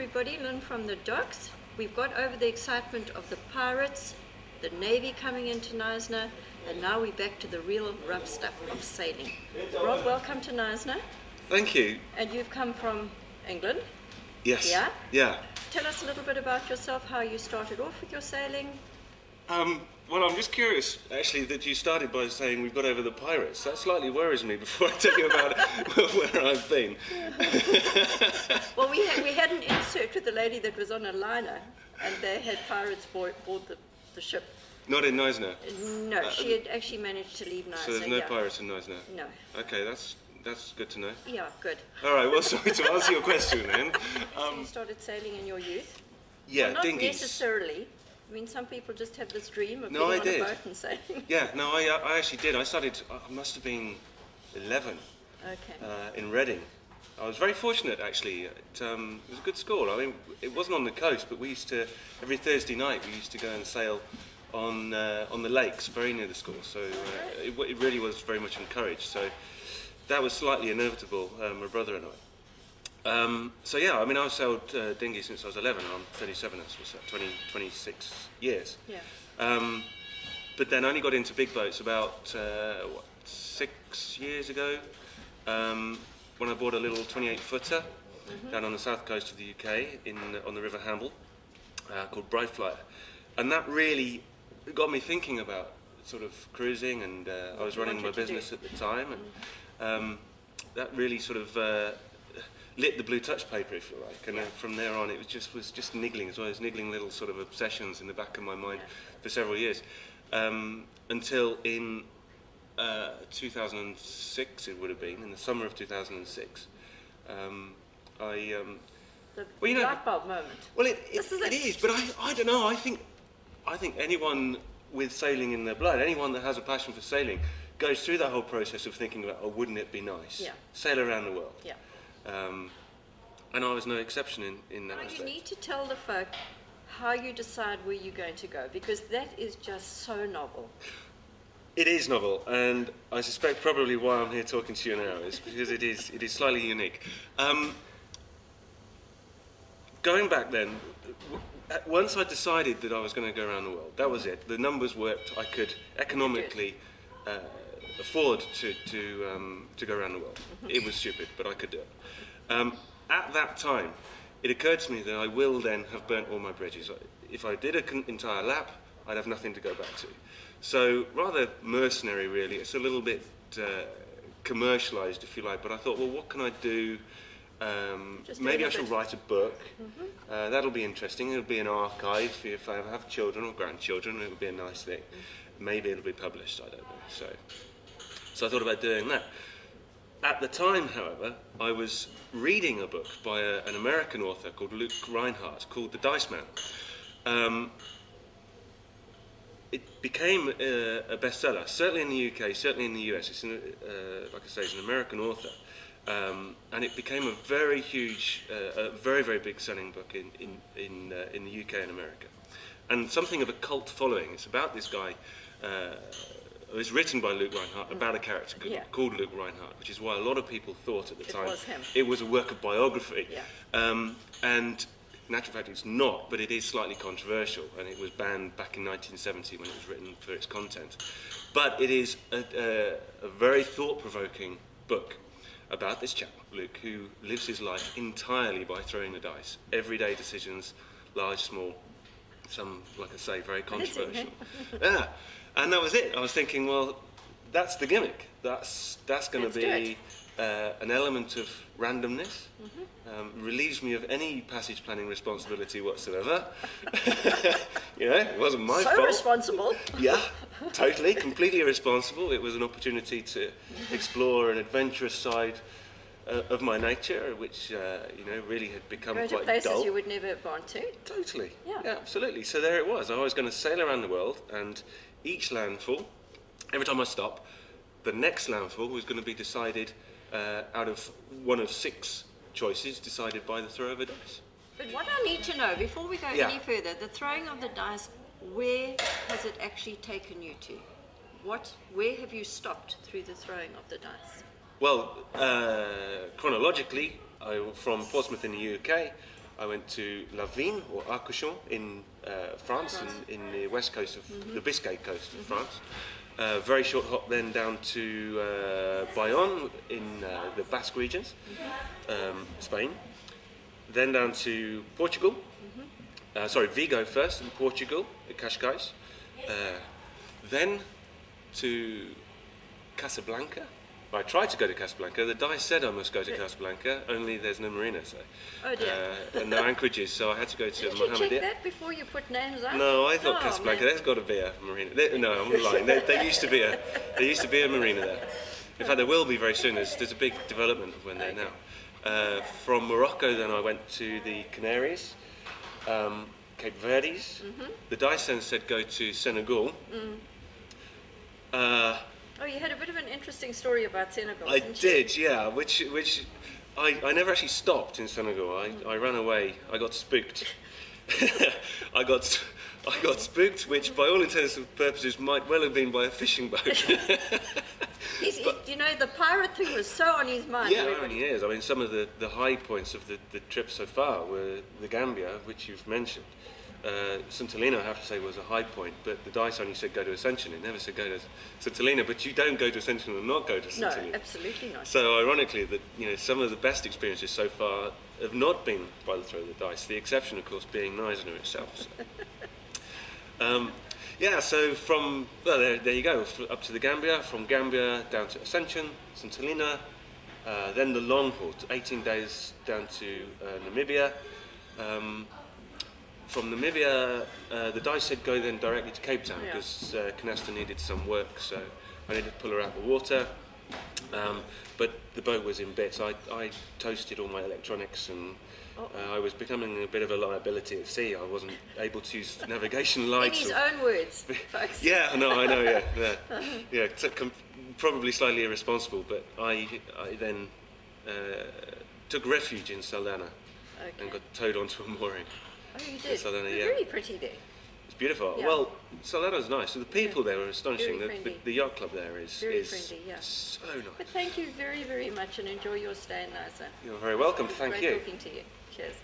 everybody, Lynn from the docks. We've got over the excitement of the pirates, the Navy coming into Knysna, and now we're back to the real rough stuff of sailing. Rob, welcome to Knysna. Thank you. And you've come from England? Yes. Yeah? Yeah. Tell us a little bit about yourself, how you started off with your sailing. Well, I'm just curious, actually, that you started by saying we've got over the pirates. That slightly worries me before I tell you about where I've been. Well, we had an insert with a lady that was on a liner, and they had pirates board the ship. Not in Knysna? No, she had actually managed to leave Knysna. So there's no pirates in Knysna? No. Okay, that's good to know. Yeah, good. All right, well, sorry to answer your question then. You started sailing in your youth? Yeah, well, not dinghies. Necessarily. I mean, some people just have this dream of No, getting I on did. a boat and sailing. Yeah, no, I actually did. I started, I must have been 11 in Reading. I was very fortunate, actually. It was a good school. I mean, it wasn't on the coast, but we used to, every Thursday night, we used to go and sail on the lakes very near the school. So it really was very much encouraged. So that was slightly inevitable, my brother and I. So yeah, I mean, I've sailed dinghy since I was 11, and I'm 37, so 26 years. Yeah. But then I only got into big boats about 6 years ago, when I bought a little 28-footer down on the south coast of the UK on the River Hamble, called Brightflyer, and that really got me thinking about sort of cruising, and I was running my business at the time, and that really sort of lit the blue touch paper, if you like, and then from there on it was just niggling as well. It was niggling little sort of obsessions in the back of my mind for several years, until in 2006 it would have been, in the summer of 2006, The light bulb moment. Well, it is, but I don't know. I think anyone with sailing in their blood, anyone that has a passion for sailing, goes through that whole process of thinking about, oh, wouldn't it be nice? Yeah. Sail around the world. Yeah. And I was no exception in that aspect. You need to tell the folk how you decide where you're going to go, because that is just so novel. It is novel, and I suspect probably why I'm here talking to you now is because it is slightly unique. Going back then, once I decided that I was going to go around the world, that was it. The numbers worked. I could economically afford to go around the world. It was stupid, but I could do it. At that time, it occurred to me that I will then have burnt all my bridges. If I did an entire lap, I'd have nothing to go back to. So rather mercenary, really. It's a little bit commercialised, if you like. But I thought, well, what can I do? Maybe I should write a book. That'll be interesting. It'll be an archive. If I have children or grandchildren, it'll be a nice thing. Maybe it'll be published, I don't know. So I thought about doing that. At the time, however, I was reading a book by an American author called Luke Reinhardt, called The Dice Man. It became a bestseller, certainly in the UK, certainly in the US. It's like I say, it's an American author. And it became a very huge, very, very big selling book in the UK and America. And something of a cult following. It's about this guy. It was written by Luke Reinhardt about a character called Luke Reinhardt, which is why a lot of people thought at the time it was a work of biography. And in actual fact, it's not, but it is slightly controversial, and it was banned back in 1970 when it was written for its content. But it is a very thought-provoking book about this chap, Luke, who lives his life entirely by throwing the dice. Everyday decisions, large, small, some, like I say, very controversial. Yeah, and that was it. I was thinking, well, that's the gimmick. That's going to be an element of randomness. Relieves me of any passage planning responsibility whatsoever. You know, it wasn't my fault. So responsible. Yeah, totally, completely irresponsible. It was an opportunity to explore an adventurous side of my nature, which you know, really had become quite dull. Go to places you would never have gone to. Totally. Yeah, absolutely. So there it was. I was going to sail around the world, and each landfall, every time I stop, the next landfall was going to be decided out of one of 6 choices decided by the throw of a dice. But what I need to know, before we go any further, the throwing of the dice, where has it actually taken you to? Where have you stopped through the throwing of the dice? Well, chronologically, from Portsmouth in the UK, I went to La Vigne or Arcachon in France, in the west coast of the Biscay coast of France. Very short hop then down to Bayonne in the Basque regions, Spain. Then down to Portugal. Vigo first in Portugal, at Cascais. Then to Casablanca. I tried to go to Casablanca. The dice said I must go to Casablanca, only there's no marina, so. Oh dear. And no anchorages, so I had to go to Did you Mohammedia. check that before you put names up? No, I thought Oh, Casablanca. man. There's got to be a marina. No, I'm lying. There used to be a marina there. In fact, there will be very soon. There's a big development of one there now. From Morocco, then I went to the Canaries, Cape Verdes. The dice then said go to Senegal. Oh, you had a bit of an interesting story about Senegal, I didn't you? did, yeah. Which I never actually stopped in Senegal. I ran away. I got spooked. I got spooked, which by all intents and purposes might well have been by a fishing boat. You know, the pirate thing was so on his mind. Yeah, it only is. I mean, some of the high points of the trip so far were the Gambia, which you've mentioned. St Helena, I have to say, was a high point, but the dice only said go to Ascension. It never said go to St Helena, but you don't go to Ascension and not go to St Helena. No, absolutely not. So ironically, that some of the best experiences so far have not been by the throw of the dice. The exception, of course, being Neisner itself. So. So there you go, up to the Gambia, from Gambia down to Ascension, St Helena, then the long haul, 18 days down to Namibia. From Namibia, the dice said go then directly to Cape Town because Canasta needed some work, so I needed to pull her out of the water. But the boat was in bits. I toasted all my electronics and I was becoming a bit of a liability at sea. I wasn't able to use navigation In lights. his own words, folks. Yeah, no, I know, yeah. Probably slightly irresponsible, but I then took refuge in Saldanha and got towed onto a mooring. Oh, you did? Saldanha, It's yeah. very pretty there. It's beautiful. Yeah. Well, Saldanha's nice. So the people there are astonishing. Very friendly. The yacht club there is Very friendly, yeah. so nice. But thank you very, very much and enjoy your stay in Nyasa. You're very welcome. Thank Great you. talking to you. Cheers.